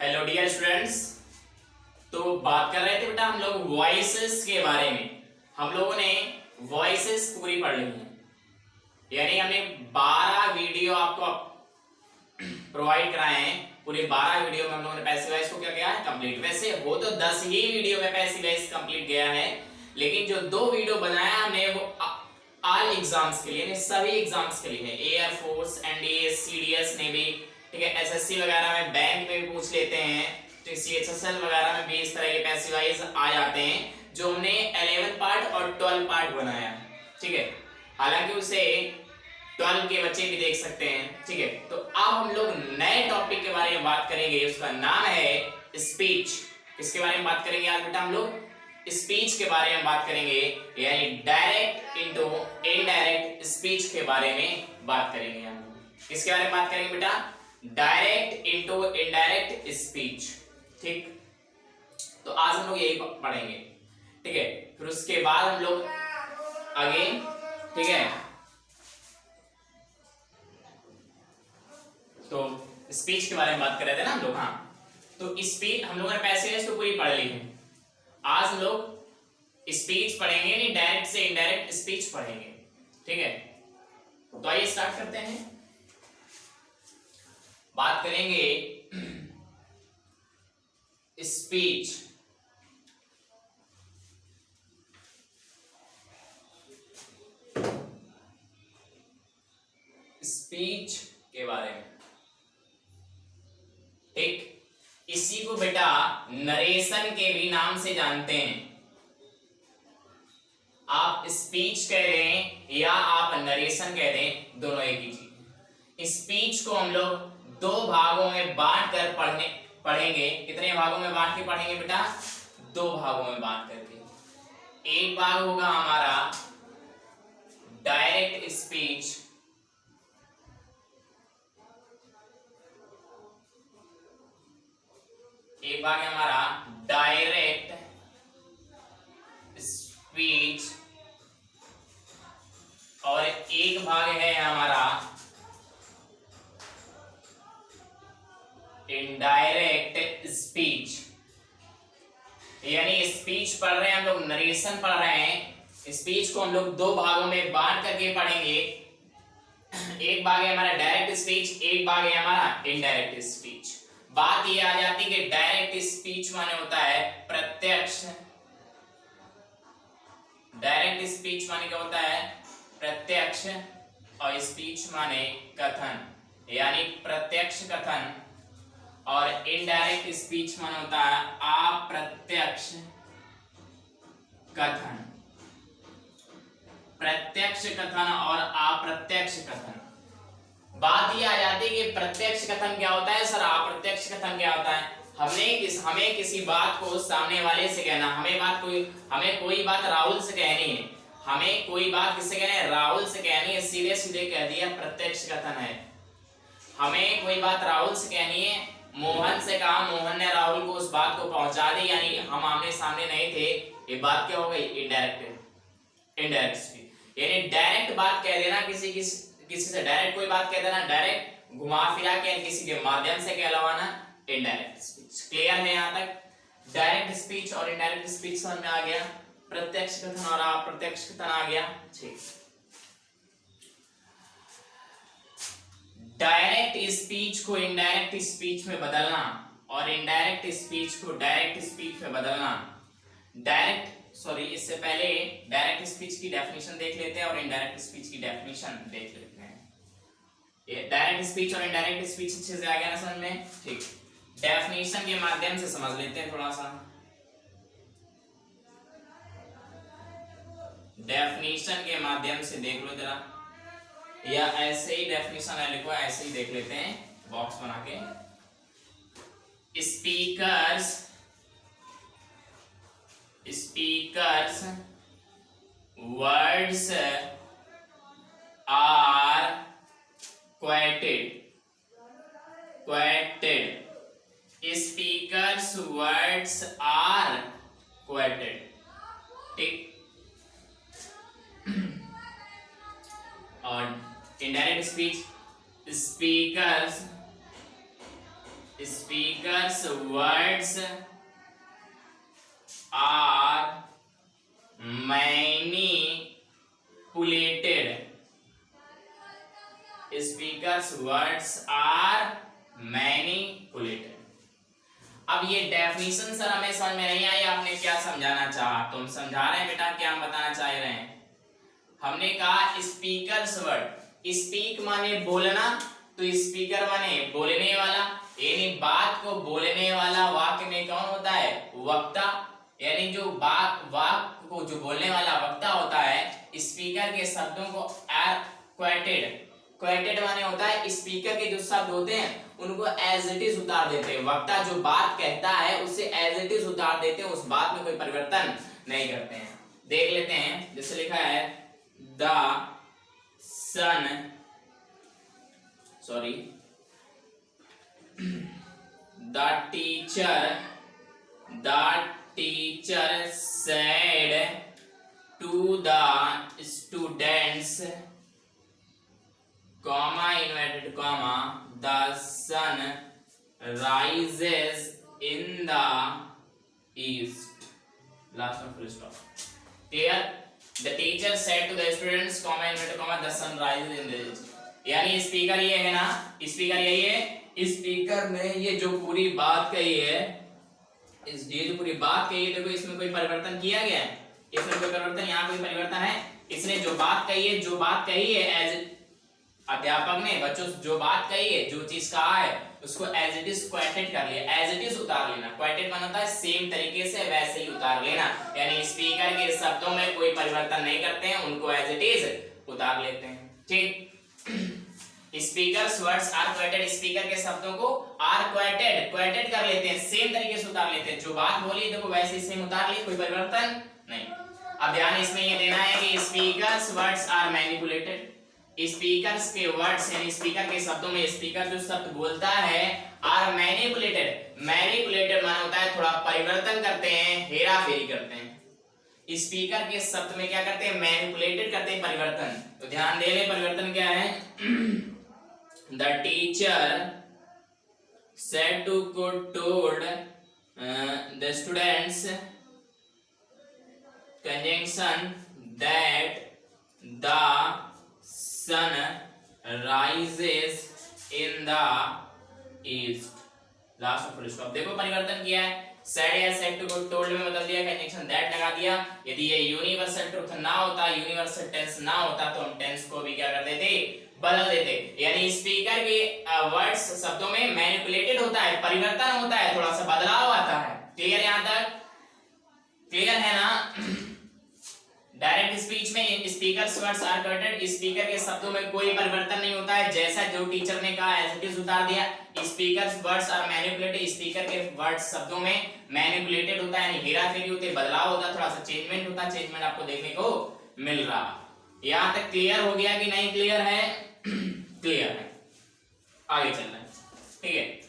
Hello dear students. तो बात कर रहे थे बेटा हम लोग वॉइसेस के बारे में। हम लोगों ने वॉइसेस पूरी पढ़ ली है, यानी हमें 12 वीडियो आपको प्रोवाइड कराए हैं। पूरे 12 वीडियो में हम लोगों ने पैसिव वॉइस को क्या किया है, कंप्लीट। वैसे हो तो 10 ही वीडियो में पैसिव वॉइस कंप्लीट गया है, लेकिन जो 2 वीडियो बनाया हमने वो ऑल एग्जाम्स के लिए, सभी एग्जाम्स के लिए है। एयरफोर्स, एनडीए, सीडीएस, नेवी, ठीक है, एसएससी वगैरह में, बैंक में भी पूछ लेते हैं, तो सीएचएसएल वगैरह में भी इस तरह के पैसिव वॉइस आ जाते हैं, जो हमने 11 पार्ट और 12 पार्ट बनाया, ठीक है। हालांकि उसे 12 के बच्चे भी देख सकते हैं, ठीक है। तो अब हम लोग नए टॉपिक के बारे में बात करेंगे, उसका नाम है स्पीच। किसके बारे में बात करेंगे आज बेटा हम लोग? स्पीच के बारे में बात करेंगे, यानी डायरेक्ट इनटू इनडायरेक्ट स्पीच के बारे में बात करेंगे हम लोग। किसके बारे में बात करेंगे बेटा? डायरेक्ट इनटू इनडायरेक्ट स्पीच, ठीक। तो आज हम लोग यही पढ़ेंगे, ठीक है। फिर उसके बाद हम लोग आगे, ठीक है। तो स्पीच के बारे में बात कर रहे थे ना हम लोग। हाँ, तो स्पीच हम लोगों ने पैसेज तो पूरी पढ़ ली है। आज हम लोग स्पीच पढ़ेंगे, नहीं डायरेक्ट से इनडायरेक्ट स्पीच पढ़ेंगे, ठीक है। तो आइए स्टार्ट करते हैं। बात करेंगे स्पीच। स्पीच के बारे में, ठीक। इसी को बेटा नरेशन के भी नाम से जानते हैं। आप स्पीच कह रहे हैं या आप नरेशन कह रहे हैं, दोनों एक ही चीज। स्पीच को हम लोग 2 भागों में बांट कर पढ़ेंगे। कितने भागों में बांट के पढ़ेंगे बेटा? 2 भागों में बांट करके। एक भाग होगा हमारा डायरेक्ट स्पीच, एक भाग है हमारा डायरेक्ट स्पीच, और एक भाग है हमारा इनडायरेक्ट स्पीच। यानी स्पीच पढ़ रहे हैं हम लोग, नरेशन पढ़ रहे हैं। स्पीच को हम लोग 2 भागों में बांट करके पढ़ेंगे। एक भाग है हमारा डायरेक्ट स्पीच, एक भाग है हमारा इनडायरेक्ट स्पीच। बात ये आ जाती है कि डायरेक्ट स्पीच माने होता है प्रत्यक्ष। डायरेक्ट स्पीच माने क्या होता है? प्रत्यक्ष। और स्पीच माने कथन, यानी प्रत्यक्ष कथन। और इनडायरेक्ट स्पीच माने होता है अप्रत्यक्ष कथन। प्रत्यक्ष कथन और अप्रत्यक्ष कथन। बात ये आ जाती है कि प्रत्यक्ष कथन क्या होता है सर, अप्रत्यक्ष कथन क्या होता है? हमें किसी बात को सामने वाले से कहना, हमें कोई बात राहुल से कहनी है, हमें कोई बात किससे कहनी है? राहुल से कहनी है। सीधे सीधे कह दिया, प्रत्यक्ष कथन है। हमें कोई बात राहुल से कहनी है, मोहन से कहा, मोहन ने राहुल को उस बात को पहुंचा दी, यानी हम आमने सामने नहीं थे। ये बात क्या हो गई? Indirect speech. यानी डायरेक्ट बात कह देना, किसी से डायरेक्ट कोई बात कह देना, डायरेक्ट घुमा फिरा के किसी के माध्यम से कहलवाना, इनडायरेक्ट स्पीच। क्लियर है यहाँ तक? डायरेक्ट स्पीच और इनडायरेक्ट स्पीच समझ में आ गया। प्रत्यक्ष कथन और अप्रत्यक्ष कथन आ गया, ठीक। डायरेक्ट स्पीच को इनडायरेक्ट स्पीच में बदलना और इनडायरेक्ट स्पीच को डायरेक्ट स्पीच में बदलना। इससे पहले डायरेक्ट स्पीच की डेफिनेशन देख लेते हैं और इनडायरेक्ट स्पीच की डेफिनेशन देख लेते हैं। ये डायरेक्ट स्पीच और इनडायरेक्ट स्पीच अच्छे से आ गया ना समझ में, ठीक। डेफिनेशन के माध्यम से समझ लेते हैं थोड़ा सा। डेफिनेशन के माध्यम से देख लो जरा, या ऐसे ही डेफिनेशन है, लिखो ऐसे ही देख लेते हैं बॉक्स बना के। Speaker's words are quoted। Speaker's words are quoted, ठीक। और indirect speech, speakers words are manipulated. Speakers words are manipulated. अब ये डेफिनेशन सर हमें समझ में नहीं आई, आपने क्या समझाना चाहा? तो हम समझा रहे हैं बेटा, क्या हम बताना चाह रहे हैं? हमने कहा स्पीकर्स वर्ड, स्पीक माने बोलना, तो स्पीकर माने बोलने वाला, यानी बात को बोलने वाला। वाक्य में कौन होता है? वक्ता, यानी जो वाक्य को जो बोलने वाला वक्ता होता है। स्पीकर के शब्दों को क्वेटेड, क्वेटेड माने होता है स्पीकर के जो शब्द होते हैं उनको एज इट इज उतार देते हैं। वक्ता जो बात कहता है उसे एज इट इज उतार देते हैं, उस बात में कोई परिवर्तन नहीं करते हैं। देख लेते हैं, जैसे लिखा है the son, sorry, the teacher said to the students, comma inverted comma, the sun rises in the east, last one full stop. Clear? The teacher said to the students, comma inverted comma, the sun rises in the east. यानी speaker ये है ना, speaker यही है। Speaker ने ये जो पूरी बात कही है, ये जो पूरी बात कही है, देखो इसमें कोई परिवर्तन किया गया है? इसमें कोई परिवर्तन, यहाँ कोई परिवर्तन है? इसने जो बात कही है, एज अध्यापक ने बच्चों जो बात कही है, जो चीज कहा है, उसको एज इट इज क्वेटेड कर लिया, एज इट इज उतार लेना। क्वेटेड माना होता है सेम तरीके से वैसे ही उतार लेना, यानी स्पीकर के शब्दों में कोई परिवर्तन नहीं करते हैं, उनको एज इट इज उतार लेते हैं। ठीक, स्पीकर्स वर्ड्स आर क्वेटेड, स्पीकर के शब्दों को आर क्वेटेड कर लेते हैं, सेम तरीके से उतार लेते हैं। जो बात बोली देखो वैसे सेम उतार ली, कोई परिवर्तन नहीं। अब ध्यान इसमें ये देना है कि speaker's words are manipulated, speakers के वर्ड्स यानी स्पीकर के शब्दों में स्पीकर जो शब्द बोलता है आर मैनिपुलेटेड, मैनिपुलेटेड माना होता है थोड़ा परिवर्तन करते हैं, हेरा फेरी करते हैं। स्पीकर के शब्द में क्या करते हैं? मैनिपुलेटेड करते हैं, परिवर्तन। तो ध्यान दे ले, परिवर्तन क्या है? The teacher said to told the students conjunction that the sun rises in the east, last full stop. देखो परिवर्तन किया है, said या said to told में बदल दिया, कंजंक्शन that लगा दिया। यदि ये यूनिवर्सल ट्रुथ ना होता, यूनिवर्सल टेंस ना होता, तो हम टेंस को भी क्या कर देते? बदल देते। यानी स्पीकर के वर्ड्स शब्दों में मैनिपुलेटेड होता है, परिवर्तन होता है, थोड़ा सा बदलाव आता है। क्लियर? यहां तक क्लियर है ना? डायरेक्ट स्पीच में स्पीकर्स वर्ड्स आर क्वेटेड, स्पीकर के शब्दों में कोई परिवर्तन नहीं होता है, जैसा जो टीचर ने कहा एज इट इज उतार दिया। Speaker's words are manipulated, speaker के वर्ड्स शब्दों में मैनिपुलेटेड होता है, यानी हेराफेरी होती है, बदलाव होता है, थोड़ा सा चेंजमेंट होता है, चेंजमेंट आपको देखने को मिल रहा। यहां तक क्लियर हो गया कि नहीं क्लियर है? क्लियर है, आगे चलना है। ठीक है,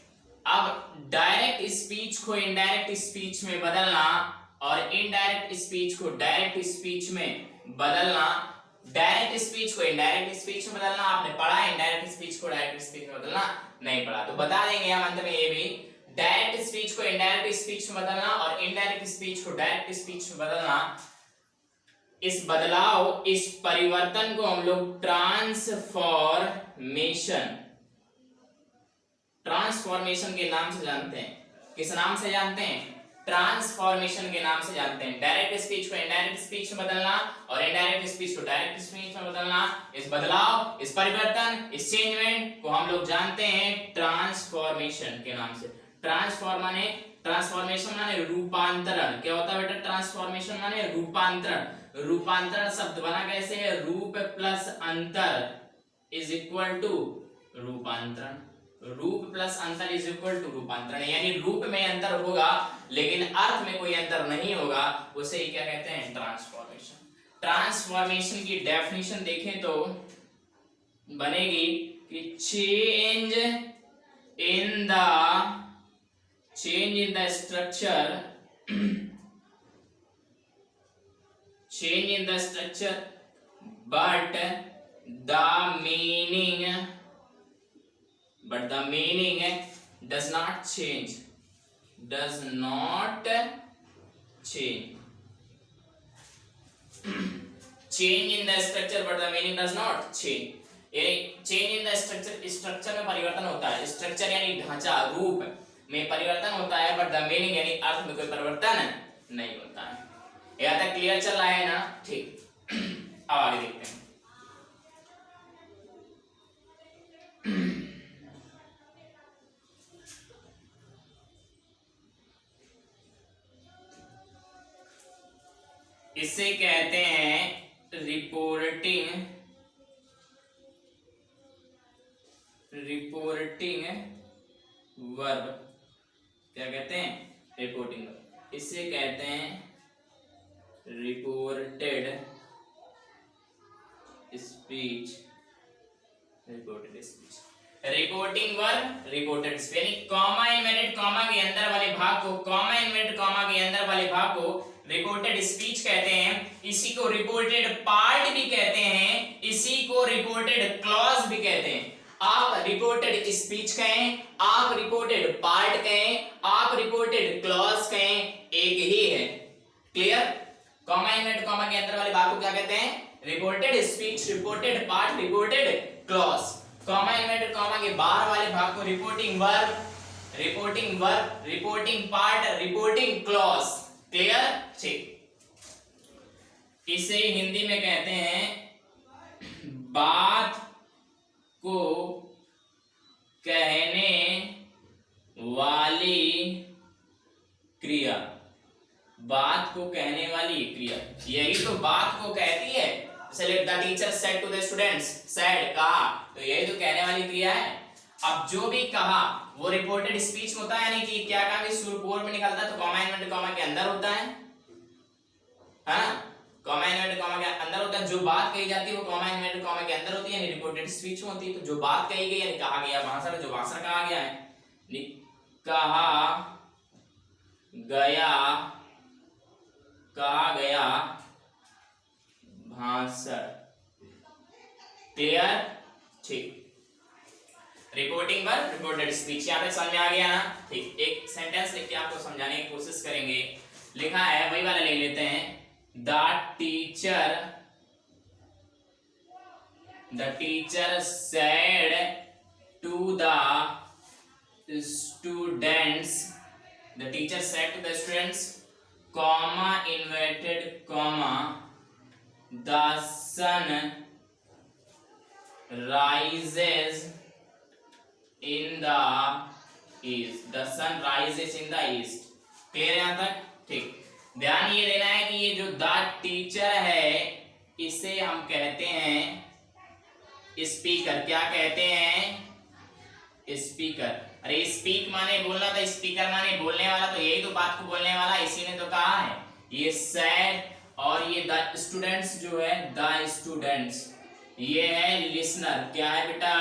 अब डायरेक्ट स्पीच को इनडायरेक्ट स्पीच में बदलना और इनडायरेक्ट स्पीच को डायरेक्ट स्पीच में बदलना, डायरेक्ट स्पीच को इनडायरेक्ट स्पीच में बदलना आपने पढ़ा, इनडायरेक्ट स्पीच को डायरेक्ट स्पीच में बदलना नहीं पढ़ा। तो बता देंगे हम अंत में ये भी, डायरेक्ट स्पीच को इनडायरेक्ट स्पीच में बदलना और इनडायरेक्ट स्पीच को डायरेक्ट स्पीच में बदलना, इस बदलाव, इस परिवर्तन को हम लोग ट्रांसफॉर्मेशन के नाम से जानते हैं। किस नाम से जानते हैं? ट्रांसफॉर्मेशन के नाम से जानते हैं। डायरेक्ट स्पीच को इनडायरेक्ट स्पीच में बदलना और इनडायरेक्ट स्पीच को डायरेक्ट स्पीच में बदलना, इस बदलाव, इस परिवर्तन, इस चेंजमेंट को हम लोग जानते हैं ट्रांसफॉर्मेशन के नाम से। ट्रांसफॉर्मेशन माने रूपांतरण। क्या होता है बेटा? ट्रांसफॉर्मेशन माने रूपांतरण। रूपांतरण शब्द बना कैसे है? रूप प्लस अंतर इज इक्वल टू रूपांतरण। रूप प्लस अंतर इज इक्वल टू रूपांतरण, यानी रूप में अंतर होगा लेकिन अर्थ में कोई अंतर नहीं होगा, उसे ही क्या कहते हैं? ट्रांसफॉर्मेशन। ट्रांसफॉर्मेशन की डेफिनेशन देखें तो बनेगी कि change in the structure but the meaning does not change, does not change, change in the structure but the meaning does not change. Change in the structure, structure में परिवर्तन होता है, structure यानी ढांचा रूप में परिवर्तन होता है, बट द मीनिंग यानी अर्थ में कोई परिवर्तन नहीं होता है। यहाँ तक क्लियर चल रहा है ना? ठीक, अब आगे देखते हैं। इसे कहते हैं रिपोर्टिंग, रिपोर्टिंग वर्ब। क्या कहते हैं? Reporting verb. इसे कहते हैं reported speech, reported speech. Reporting verb, reported speech, यानी कॉमा इन्वर्टेड कॉमा के अंदर वाले भाग को, कॉमा इन्वर्टेड कॉमा के अंदर वाले भाग को रिपोर्टेड स्पीच कहते हैं। इसी को रिपोर्टेड पार्ट भी कहते हैं, इसी को रिपोर्टेड क्लॉज भी कहते हैं। आप रिपोर्टेड स्पीच कहें, आप रिपोर्टेड पार्ट कहें, आप रिपोर्टेड क्लॉज कहें, एक ही है। क्लियर? कॉमा इन्वर्टेड कॉमा के अंदर वाले भाग को क्या कहते हैं? Reported speech, reported part, reported clause. Comma inverted comma के बाहर वाले भाग को reporting verb, reporting verb, reporting part, reporting clause. Clear? ठीक। इसे हिंदी में कहते हैं बात को कहने वाली क्रिया, बात को कहने वाली क्रिया, यही तो बात को कहती है। जैसे the teacher said to the students, said कहा, तो यही तो कहने वाली क्रिया है। अब जो भी कहा वो रिपोर्टेड स्पीच में होता है, यानी कि क्या कहा कि सुर बोर्ड में निकलता है तो कॉमा इन्वर्टेड कॉमा के अंदर होता है ना? कॉमा इन्वर्टेड कॉमा के अंदर होता है। जो बात कही जाती है वो कॉमा इन्वर्टेड कॉमा के अंदर होती है, यानी रिपोर्टेड स्पीच में होती है। तो जो बात कही गई यानी कहा गया भाषण, जो भाषण कहा गया है, कहा गया, कहा गया भाषण। क्लियर? ठीक। Reporting verb, reported speech. यहाँ पे समझ में आ गया ना? ठीक। एक सेंटेंस लिख के आपको समझाने की कोशिश करेंगे। लिखा है, वही वाला ले लेते हैं। The teacher said to the students, the teacher said to the students, comma inverted comma, the sun rises in the east, the sun rises in the east। Clear यहाँ तक? ठीक। ध्यान ये देना है कि ये जो द टीचर है इसे हम कहते हैं स्पीकर। क्या कहते हैं? स्पीकर। अरे स्पीक माने बोलना, तो स्पीकर माने बोलने वाला, तो यही तो बात को बोलने वाला, इसी ने तो कहा है। ये सैड और ये द स्टूडेंट्स जो है, द स्टूडेंट्स, ये है लिसनर। क्या है बेटा?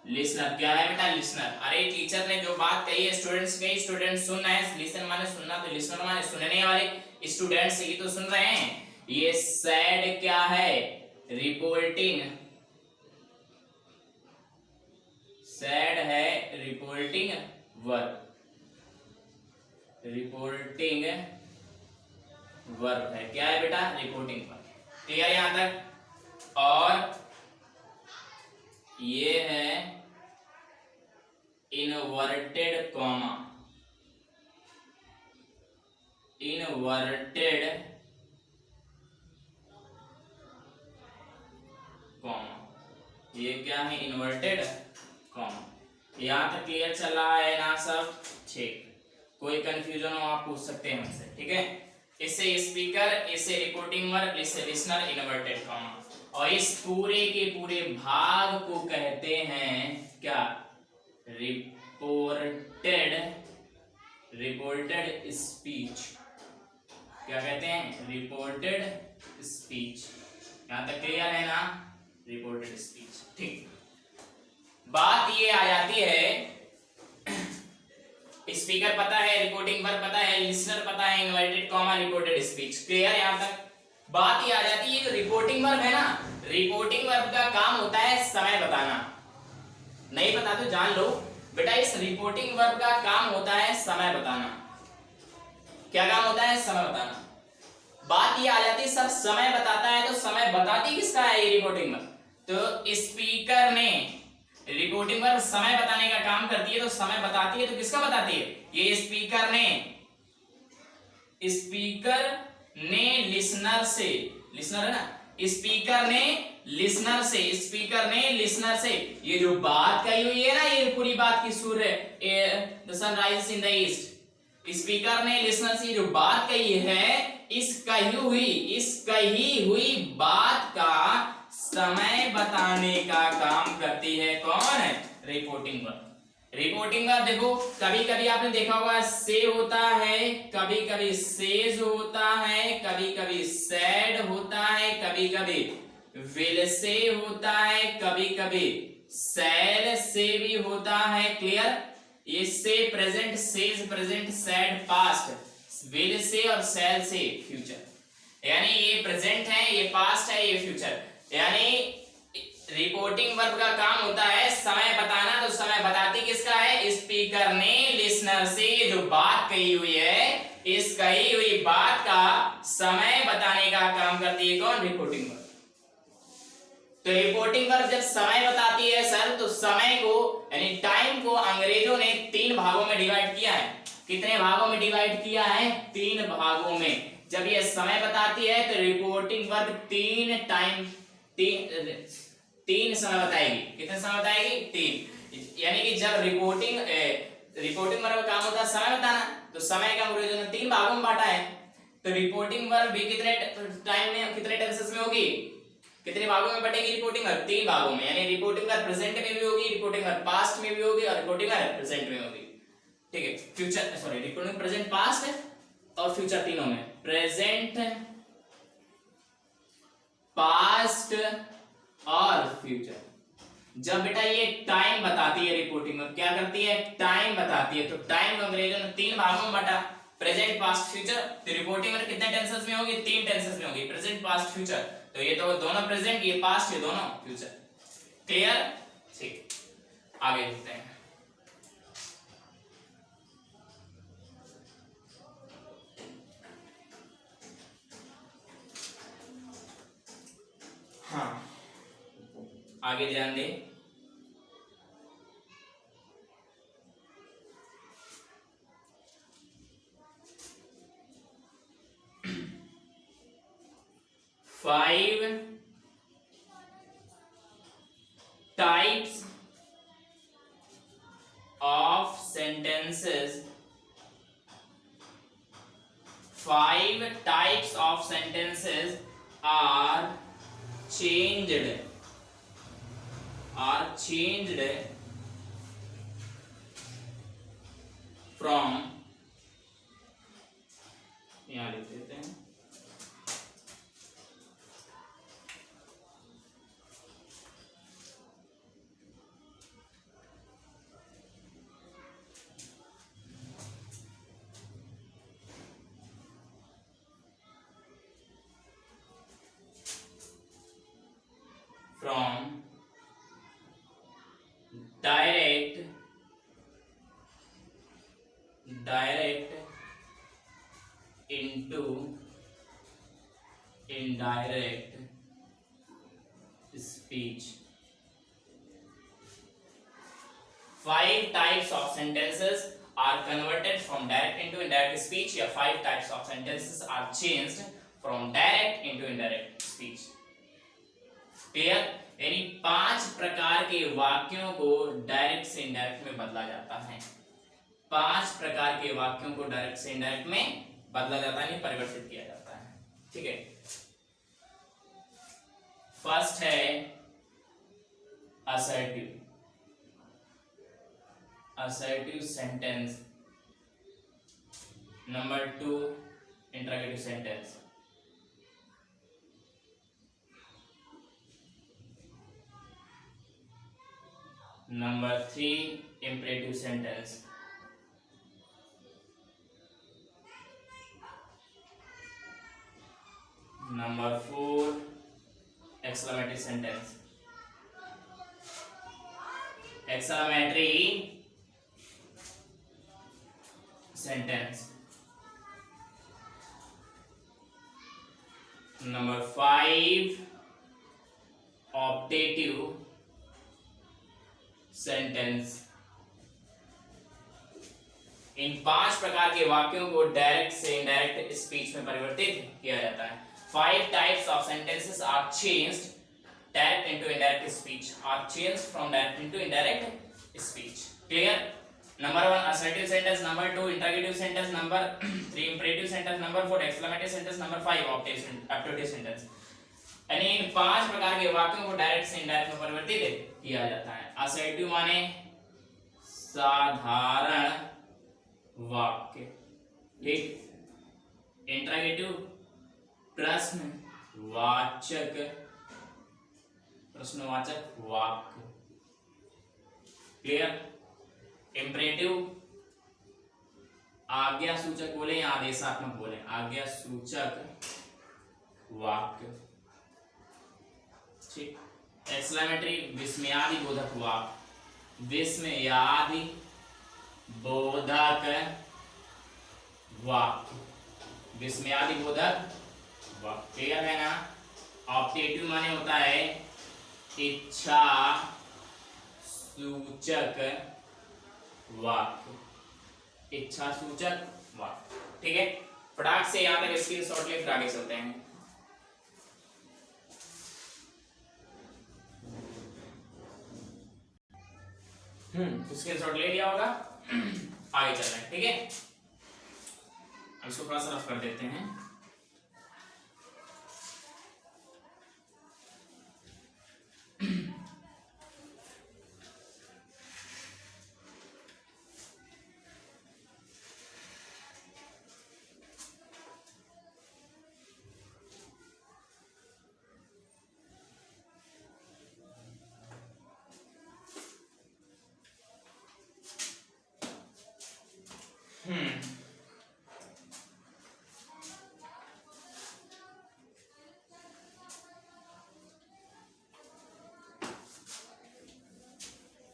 लिसनर। क्या है बेटा? लिसनर। अरे टीचर ने जो बात कही है स्टूडेंट्स कही, स्टूडेंट्स सुन रहे हैं, लिसन माने सुनना, तो लिसनर माने सुनने वाले, स्टूडेंट्स ये तो सुन रहे हैं। ये सैड क्या है? रिपोर्टिंग। सैड है रिपोर्टिंग वर्ब, रिपोर्टिंग वर्ब है। क्या है बेटा? Reporting verb. क्लियर यहां तक? और ये है इनवर्टेड कॉमा, इनवर्टेड कॉमा, ये क्या है? Inverted comma. यहां तक क्लियर चल रहा है ना सब? ठीक। कोई कंफ्यूजन हो आप पूछ सकते हैं हमसे, ठीक है? इससे स्पीकर, इससे रिपोर्टिंग वर्ब, इससे लिसनर, इनवर्टेड कॉमा। और इस पूरे के पूरे भाग को कहते हैं क्या? Reported, reported speech. क्या कहते हैं? Reported speech. यहां तक क्लियर है ना? Reported speech. ठीक। बात ये आ जाती है, स्पीकर पता है, रिपोर्टिंग वर्ब पता है, लिसनर पता है, inverted comma, reported speech. Clear यहां तक? बात ये आ जाती है, जो रिपोर्टिंग वर्ब है ना, रिपोर्टिंग वर्ब का काम होता है समय बताना। नहीं पता तो जान लो बेटा। इस रिपोर्टिंग वर्ब का काम होता है समय बताना। क्या काम होता है? समय बताना। बात ये आ जाती है सर समय बताता है तो समय बताती किसका है ये रिपोर्टिंग वर्ब? तो स्पीकर ने रिपोर्टिंग वर्ब समय बताने का काम करती है तो समय बताती है तो किसका बताती है? ये स्पीकर ने लिसनर से, लिसनर है ना, स्पीकर ने लिसनर से ये जो बात कही हुई है ना, ये पूरी बात की सूर्य the sun rises in the east, speaker ने लिसनर से जो बात कही है, इस कही हुई बात का समय बताने का काम करती है कौन? Reporting verb. रिपोर्टिंग वर्ब देखो कभी कभी आपने देखा होगा से होता है, कभी कभी सेज होता है, कभी कभी सैड होता है, कभी कभी विल से होता है, कभी कभी सैल से भी होता है। क्लियर? ये से present, says present, sad past, will say और सैल से फ्यूचर। यानी ये प्रेजेंट है, ये पास्ट है, ये फ्यूचर। यानी रिपोर्टिंग वर्ब का काम होता है समय बताना। तो समय बताती किसका है? स्पीकर ने लिसनर से जो बात कही हुई है, इस कही हुई बात का समय बताने का काम करती है कौन? Reporting verb. तो रिपोर्टिंग वर्ब जब समय बताती है सर, तो समय को यानी टाइम को अंग्रेजों ने 3 भागों में डिवाइड किया है। कितने भागों में डिवाइड किया है? 3 भागों में। जब ये समय बताती है तो रिपोर्टिंग वर्ब 3 समय बताएगी। कितने समय बताएगी? 3। यानी कि जब रिपोर्टिंग वर्ब का काम होता है समय बताना, तो समय का अंग्रेजों ने 3 भागों में बांटा है। तो रिपोर्टिंग वर्ब भी कितने टाइम में, कितने टेंसेस में होगी? कितने भागों में बटेगी रिपोर्टिंग वर्ब? 3 भागों में। यानी रिपोर्टिंग वर्ब प्रेजेंट में भी होगी, रिपोर्टिंग वर्ब पास्ट में भी होगी और रिपोर्टिंग वर्ब प्रेजेंट में होगी। ठीक है? Future sorry reporting present, past और फ्यूचर, तीनों में। प्रेजेंट, पास्ट और फ्यूचर। जब बेटा ये टाइम बताती है रिपोर्टिंग में, क्या करती है? टाइम बताती है। तो टाइम अंग्रेजों ने 3 भागों में बांटा, प्रेजेंट, पास्ट, फ्यूचर। तो रिपोर्टिंग में कितने टेंसेस में होगी? 3 टेंसेस में होगी, प्रेजेंट, पास्ट, फ्यूचर। तो ये तो दोनों प्रेजेंट, ये पास्ट, ये दोनों फ्यूचर। क्लियर? ठीक, आगे देखते हैं। हाँ, आगे ध्यान दें। Five types of sentences. 5 types of sentences are changed from, यहाँ लिख देते हैं, from direct into indirect speech. 5 types of sentences are converted from direct into indirect speech, या 5 types of sentences are changed from direct into indirect speech. Clear? यानी 5 प्रकार के वाक्यों को डायरेक्ट से इनडायरेक्ट में बदला जाता है। 5 प्रकार के वाक्यों को डायरेक्ट से इनडायरेक्ट में बदला जाता है, परिवर्तित किया जाता है। ठीक है? फर्स्ट है assertive sentence. Number 2 interrogative sentence. Number 3 imperative sentence. Number 4 exclamative sentence. Exclamatory sentence. Number 5 optative sentence. इन 5 प्रकार के वाक्यों को डायरेक्ट से इनडायरेक्ट स्पीच में परिवर्तित किया जाता है। 5 types of sentences are changed direct into indirect speech, are changed from direct into indirect speech. Clear? Number 1 assertive sentence, number 2 interrogative sentence, number 3 imperative sentence, number 4 exclamative sentence, number 5 optative sentence. यानी इन 5 प्रकार के वाक्यों को direct से indirect में परिवर्तित किया जाता है। असर्टिव माने साधारण वाक्य, ठीक। इंटरोगेटिव प्रश्नवाचक वाक्य, क्लियर। इंपरेटिव आज्ञा सूचक बोले या आदेशात्मक बोले, आज्ञा सूचक वाक्य, ठीक। एक्सक्लेमेटरी विस्मयादि बोधक वाक्य, विस्मयादि बोधक वाक्य, विस्मयादि बोधक वाक्य, क्लियर है ना। ऑप्टेटिव माने होता है इच्छा सूचक वाक्य, इच्छा सूचक वाक्य, ठीक है। फटाक से यहां तक स्क्रीन शॉट ले, फिर आगे चलते हैं। स्क्रीन शॉट ले लिया होगा, आगे चल रहे हैं, ठीक है। हम इसको थोड़ा सा रफ कर देते हैं।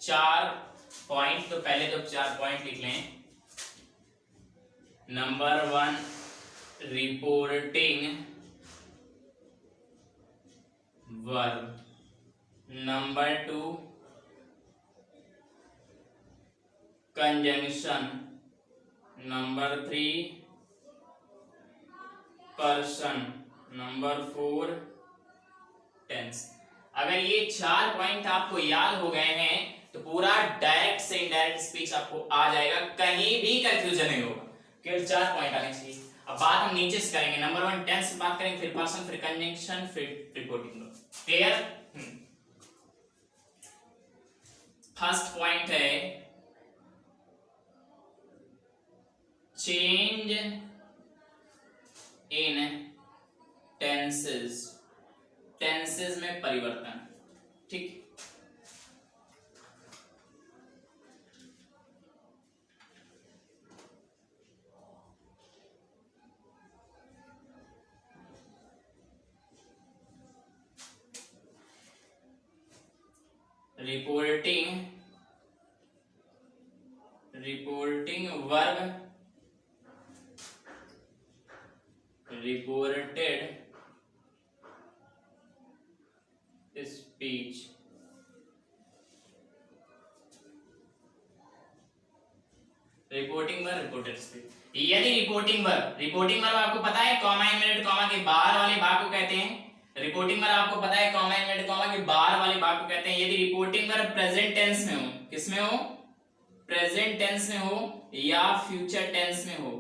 चार पॉइंट, तो पहले तो 4 पॉइंट लिख लें। Number 1 reporting verb, number 2 conjunction, number 3 person, number 4 tense. अगर ये 4 पॉइंट आपको याद हो गए हैं तो पूरा डायरेक्ट से इनडायरेक्ट स्पीच आपको आ जाएगा, कहीं भी कंफ्यूजन नहीं होगा। केवल 4 पॉइंट आने चाहिए। अब बात हम नीचे से करेंगे। नंबर 1 टेंस बात करेंगे, फिर पर्सन, फिर कंजंक्शन, फिर रिपोर्टिंग। क्लियर? फर्स्ट पॉइंट है चेंज इन टेंसेस, टेंसेस में परिवर्तन, ठीक। Reporting verb, reported speech, reporting verb, reported speech. यदि रिपोर्टिंग वर्ब आपको पता है कॉमा इनवर्टेड कॉमा के बाहर वाले भाग को कहते हैं। रिपोर्टिंग वर्ब आपको पता है कॉमा इनवर्टेड कॉमा के बाहर वाले भाग को कहते हैं। यदि रिपोर्टिंग वर्ब प्रेजेंट टेंस में हो, किसमें हो? प्रेजेंट टेंस में हो या फ्यूचर टेंस में हो।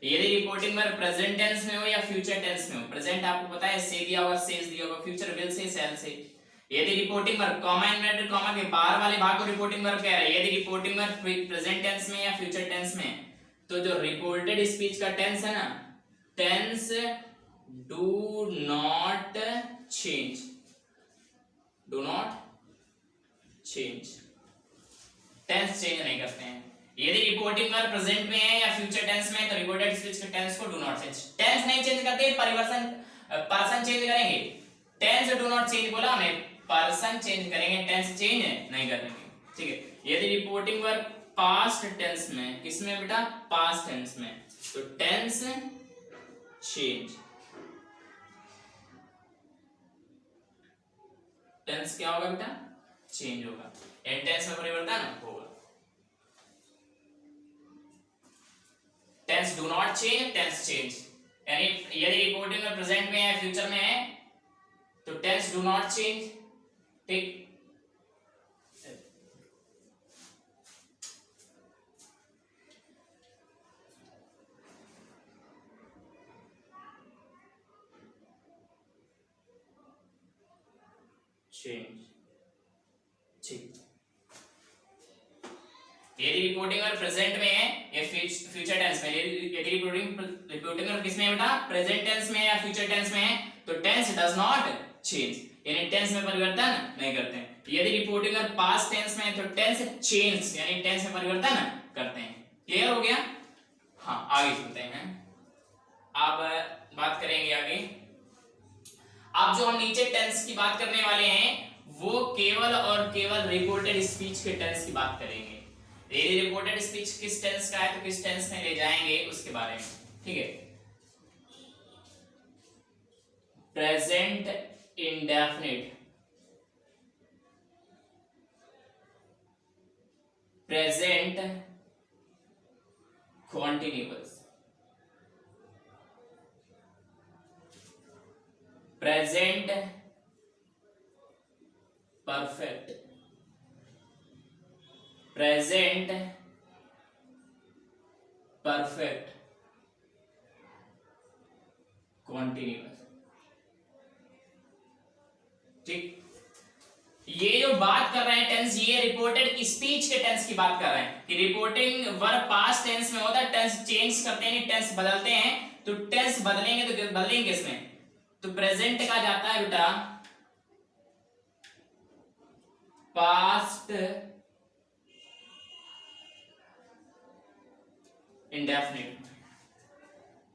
यदि रिपोर्टिंग वर्ब प्रेजेंट टेंस में हो या फ्यूचर टेंस में हो, प्रेजेंट आपको पता है से दिया होगा, सेज दिया होगा, फ्यूचर विल से, शैल से। यदि reporting verb comma inverted comma के बाहर वाले भाग को रिपोर्टिंग वर्ब कह रहा है, यदि रिपोर्टिंग वर्ब प्रेजेंट टेंस में या फ्यूचर टेंस में, तो जो रिपोर्टेड स्पीच का टेंस है ना, tense do not change, do not change, tense change नहीं करते हैं। यदि रिपोर्टिंग वर्ब प्रेजेंट में है या फ्यूचर टेंस में, तो रिपोर्टेड स्पीच के टेंस को डू नॉट चेंज, टेंस नहीं चेंज करते, परिवर्तन पर्सन चेंज करेंगे। टेंस डू नॉट चेंज बोला हमने, पर्सन चेंज करेंगे, टेंस चेंज नहीं करेंगे, ठीक है। यदि रिपोर्टिंग वर्ब पास्ट टेंस में, किसमें बेटा, पास्ट टेंस में, तो टेंस चेंज, टेंस क्या होगा बेटा, चेंज होगा, एंड टेंस में परिवर्तन होगा। Tense do not change, tense change, यानी यदि रिपोर्टिंग में प्रेजेंट में है, फ्यूचर में है, तो टेंस डू नॉट चेंज, ठीक। चेंज, ठीक। यदि रिपोर्टिंग और प्रेजेंट में है या फ्यूचर टेंस में, यदि रिपोर्टिंग और किसमें है बेटा, प्रेजेंट टेंस में या फ्यूचर टेंस में है, तो टेंस डज नॉट चेंज, यानी टेंस में परिवर्तन नहीं करते हैं। यदि रिपोर्टिंग और पास्ट टेंस में है, तो टेंस चेंज, यानी टेंस में परिवर्तन करते हैं। क्लियर हो गया? हाँ, आगे चलते हैं। अब बात करेंगे आगे। अब जो हम नीचे टेंस की बात करने वाले हैं, वो केवल और केवल रिपोर्टेड स्पीच के टेंस की बात करेंगे। यदि रिपोर्टेड स्पीच किस टेंस का है तो किस टेंस में ले जाएंगे उसके बारे में, ठीक है। Present indefinite, present continuous, present perfect, present perfect continuous, ठीक। ये जो बात कर रहे हैं टेंस, ये रिपोर्टेड स्पीच के टेंस की बात कर रहे हैं कि रिपोर्टिंग वर्ब पास्ट टेंस में होता है, टेंस चेंज करते हैं, टेंस बदलते हैं, तो टेंस बदलेंगे तो बदलेंगे किसमें, तो प्रेजेंट का जाता है बेटा पास्ट इंडेफिनिट,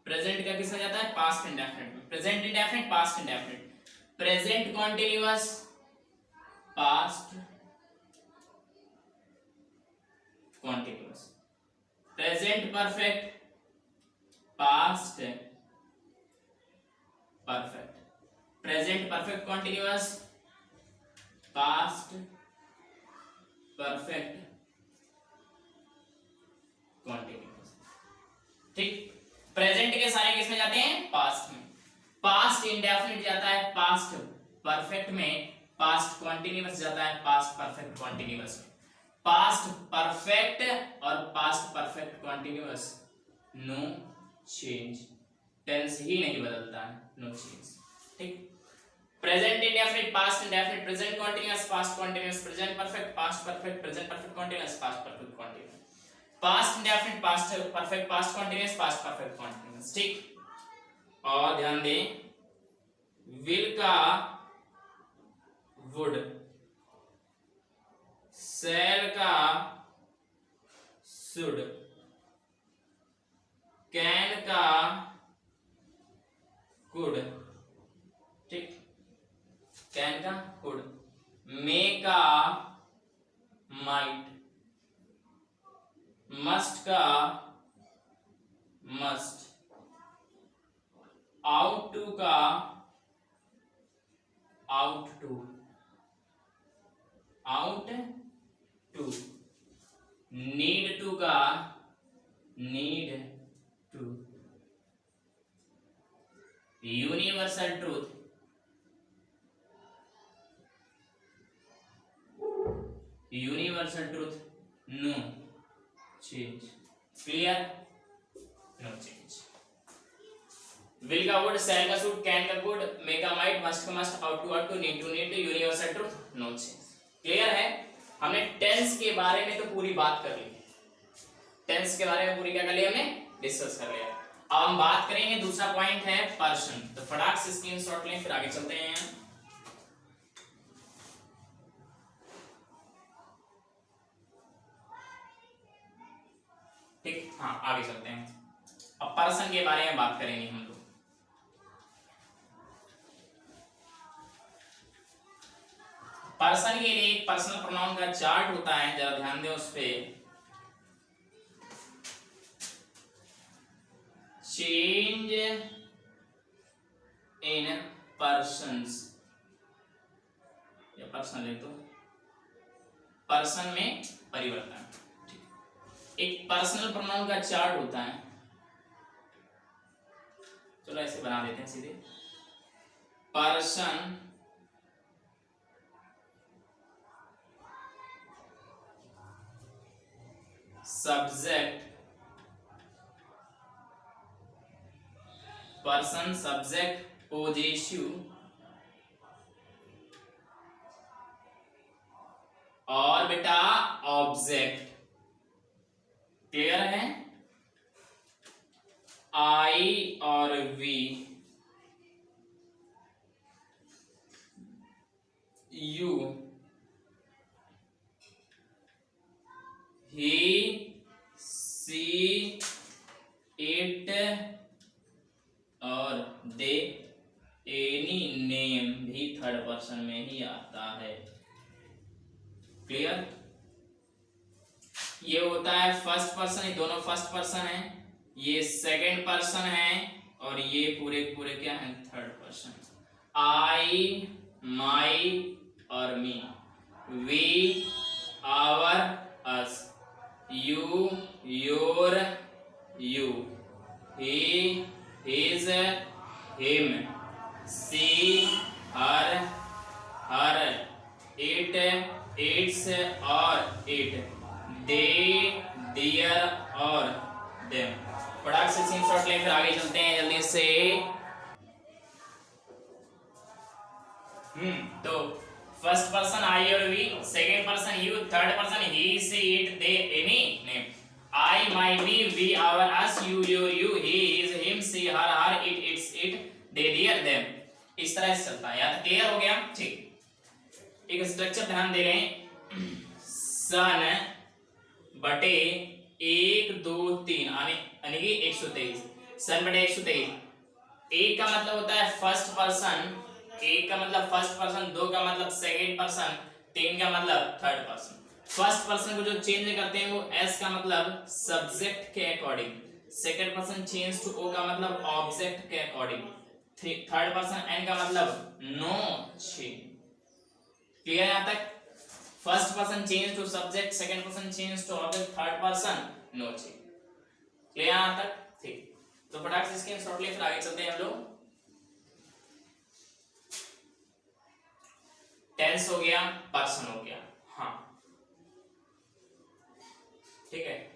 प्रेजेंट का किसमें जाता है, पास्ट इंडेफिनिट में, present indefinite, past indefinite, present continuous, past continuous, present perfect, past perfect, present perfect continuous, past perfect continuous, ठीक। प्रेजेंट के सारे किसमें जाते हैं, पास्ट में, पास्ट इंडेफिनिट जाता है पास्ट परफेक्ट में, पास्ट कॉन्टिन्यूअस जाता है पास्ट परफेक्ट कॉन्टिन्यूअस में, पास्ट परफेक्ट और past perfect continuous no change, tense ही नहीं बदलता है, नो चेंज, ठीक। Present indefinite, past indefinite, present continuous, past continuous, present perfect, past perfect, present perfect continuous, past perfect continuous, past indefinite, past perfect, past continuous, past perfect continuous, ठीक। और ध्यान दें, will का वुड, सेल का should, can का could, ठीक, can का could, may का माइट, मस्ट का मस्ट, आउट टू का ought to, ought to, need to का need to, universal truth, universal truth no change, clear, no change. Will का would, shall का should, can का could, may का might, must का must, ought to need to, universal truth no change. Clear है? हमने tense के बारे में तो पूरी बात कर ली, टेंस के बारे में पूरी क्या कर लिया, हमने डिस्कस कर लिया। अब हम बात करेंगे, दूसरा पॉइंट है पर्सन, तो फटाक से स्क्रीनशॉट लें, फिर आगे चलते हैं। ठीक, हाँ आगे चलते हैं। अब पर्सन के बारे में बात करेंगे हम लोग। पर्सन के लिए एक पर्सनल प्रोनाउन का चार्ट होता है, जरा ध्यान दें उस पे। चेंज इन पर्सन्स, या पर्सन ले तो पर्सन में परिवर्तन, एक पर्सनल प्रोनाउन का चार्ट होता है। चलो ऐसे बना देते हैं सीधे, person subject, person subject possessive और बेटा ऑब्जेक्ट। क्लियर है? आई और we, you, he, she, it और दे, एनी नेम भी थर्ड पर्सन में ही आता है। क्लियर? ये होता है फर्स्ट पर्सन, ये दोनों फर्स्ट पर्सन है, ये सेकंड पर्सन है और ये पूरे पूरे क्या है, थर्ड पर्सन। आई, माई और me, we, our, us, you, your, you, he, his, him, she, her, her, it, its और इट, दे, डियर और देम। फटाक से स्क्रीनशॉट ले, फिर आगे चलते हैं जल्दी से। तो फर्स्ट पर्सन आई और we, second person you, third person he, she, it, they, any name. I, my, we, our, us, you, your, you, he, his, him, she, her, her, it, its, it, they, their, them. इस तरह से चलता है। याद clear हो गया? ठीक। एक स्ट्रक्चर ध्यान दे रहे हैं, सन बटे 1 2 3 यानी कि 123, सन बटे 123। एक का मतलब होता है फर्स्ट पर्सन, एक का मतलब फर्स्ट पर्सन, दो का मतलब सेकंड पर्सन, तीन का मतलब थर्ड पर्सन। फर्स्ट पर्सन को जो चेंज करते हैं वो एस का मतलब सब्जेक्ट के according, second person change to O का मतलब ऑब्जेक्ट के अकॉर्डिंग, थर्ड पर्सन एन का मतलब नो चेंज। क्लियर यहां तक? First person change to subject, second person change to object, third person no change. Clear यहां तक? ठीक। तो फटाक से इसके शॉर्टली फिर आगे चलते हैं हम लोग। टेंस हो गया, पर्सन हो गया, हाँ ठीक है।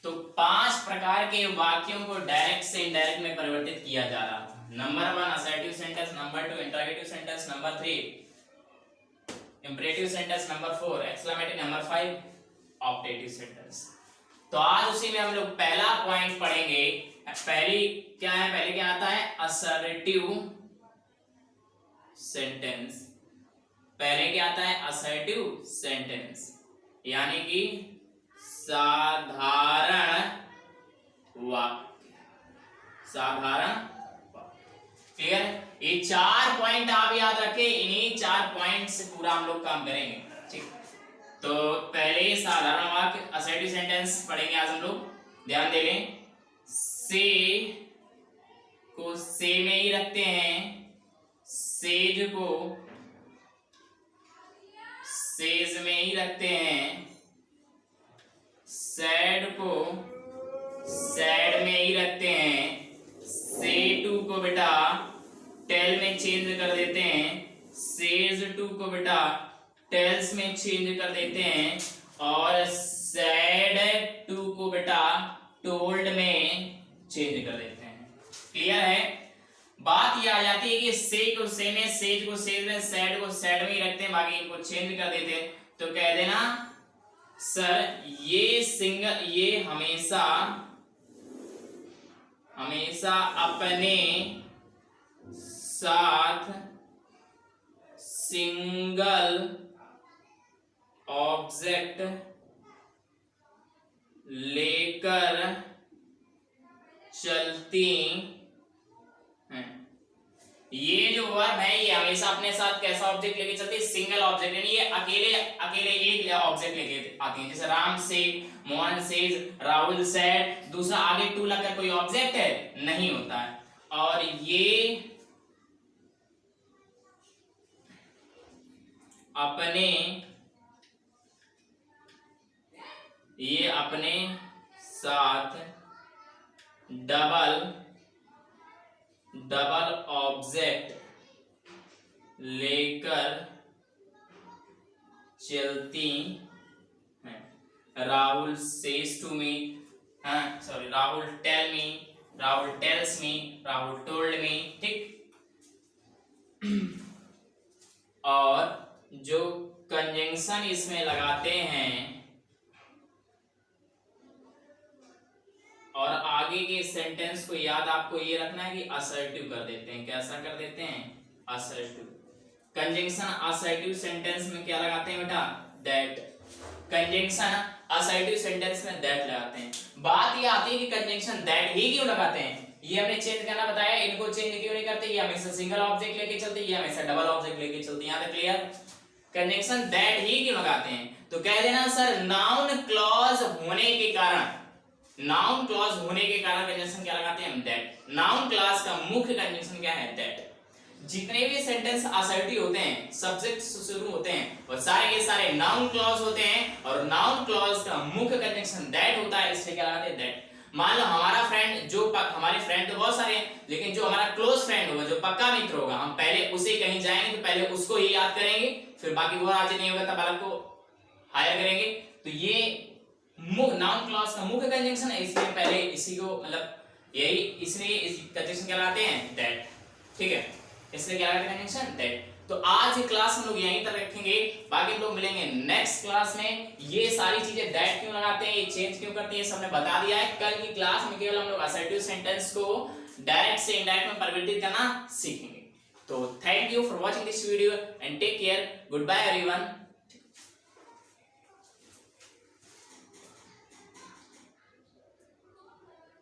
तो 5 प्रकार के वाक्यों को डायरेक्ट से इनडायरेक्ट में परिवर्तित किया जा रहा था। Number 1 assertive sentence, number 2 interrogative sentence, number 3 imperative sentence, number 4 exclamative, number 5 optative sentence. तो आज उसी में हम लोग पहला पॉइंट पढ़ेंगे। पहली क्या है, पहले क्या आता है, असर्टिव सेंटेंस। पहले क्या आता है, असर्टिव सेंटेंस, यानी कि साधारण वाक्य, साधारण वाक्य। क्लियर? ये 4 पॉइंट आप याद रखें, इन्हीं 4 पॉइंट से पूरा हम लोग काम करेंगे। ठीक, तो पहले साधारण वाक्य असर्टिव सेंटेंस पढ़ेंगे आज हम लोग। ध्यान दे लें, से को से में ही रखते हैं, सेज को सेज में ही रखते हैं, सैड को सैड में ही रखते हैं, से टू को बेटा टेल में चेंज कर देते हैं, सेज टू को बेटा टेल्स में चेंज कर देते हैं, और सैड टू को बेटा टोल्ड में चेंज कर देते हैं। क्लियर है? बात ये आ जाती है कि से को से में, सेज को सेज में, सैड को सैड में ही रखते हैं, बाकी इनको चेंज कर देते हैं। तो कह देना सर ये सिंगल, ये हमेशा हमेशा अपने साथ सिंगल ऑब्जेक्ट लेकर चलती हैं। ये जो वर्ब है ये हमेशा अपने साथ कैसा ऑब्जेक्ट लेके चलती है, सिंगल ऑब्जेक्ट, यानी ये अकेले अकेले एक ऑब्जेक्ट लेके आती है। जैसे राम से, मोहन सेज, राहुल सेड, दूसरा आगे टू लगकर कोई ऑब्जेक्ट है नहीं होता है। और ये अपने साथ डबल ऑब्जेक्ट लेकर चलती हैं। Rahul says to me, Rahul tell me, Rahul tells me, Rahul told me, ठीक। और जो कंजंक्शन इसमें लगाते हैं और आगे के सेंटेंस को याद आपको ये रखना है कि असर्टिव कर देते हैं। कैसा कर देते हैं? असर्टिव। कंजंक्शन असर्टिव सेंटेंस में क्या लगाते हैं बेटा? दैट। कंजंक्शन असर्टिव सेंटेंस में दैट लगाते हैं। बात ये आती है कि कंजंक्शन दैट ही क्यों लगाते हैं, ये हमने चेंज करना बताया। इनको चेंज क्यों नहीं करते? ये हमेशा सिंगल ऑब्जेक्ट लेके चलते, ये हमेशा डबल ऑब्जेक्ट लेके चलते। यहां तक क्लियर? कंजंक्शन दैट ही क्यों लगाते हैं? तो कह देना सर नाउन क्लॉज होने के कारण, नाउन क्लॉज होने के कारण कंजंक्शन क्या लगाते हैं हम? दैट। नाउन क्लॉज का मुख्य कंजंक्शन क्या है? दैट। जितने भी सेंटेंस असर्टिव होते हैं, सब्जेक्ट से शुरू होते हैं, वो सारे के सारे नाउन क्लॉज होते हैं और नाउन क्लॉज का मुख्य कंजंक्शन दैट होता है, इसलिए क्या लगाते हैं? दैट। मान लो हमारा फ्रेंड, जो हमारे फ्रेंड तो बहुत सारे हैं, लेकिन जो हमारा क्लोज फ्रेंड होगा, जो पक्का मित्र होगा, हम पहले उसे कहीं जाएंगे तो पहले उसको ही याद करेंगे, फिर बाकी वो राजी नहीं होगा तब अलग को हायर करेंगे। तो ये नाउन क्लॉज का मुख्य कंजंक्शन है, इसलिए पहले इसी को मतलब यही, इसलिए इस कंजंक्शन क्या लगाते हैं? दैट। ठीक है, इसलिए क्या लगाते हैं कंजंक्शन? दैट। तो आज की क्लास हम लोग यहीं तक रखेंगे, बाकी लोग मिलेंगे नेक्स्ट क्लास में। ये सारी चीजें दैट क्यों लगाते हैं, ये चेंज क्यों करते हैं, ये सबने बता दिया है। कल की क्लास में केवल हम लोग असर्टिव सेंटेंस को डायरेक्ट से इनडायरेक्ट में परिवर्तित करना सीखेंगे। तो thank you for watching this video and take care. Good bye everyone.